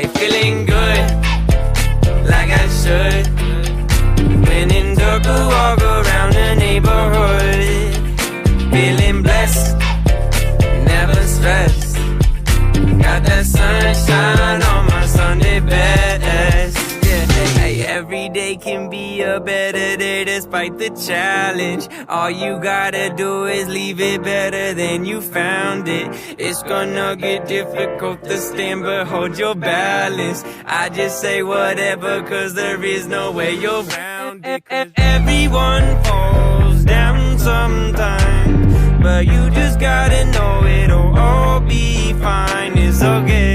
Hey, feeling good, like I should. When in dark, walk around the neighborhood. Feeling blessed, never stressed. Got that sunshine on my Sunday best. Yeah, hey, every day can be a better day despite the challenge. All you gotta do is leave it better than you found it. It's gonna get difficult to stand, but hold your balance. I just say whatever, cause there is no way you're around it. Everyone falls down sometime, but you just gotta know it'll all be fine. It's okay.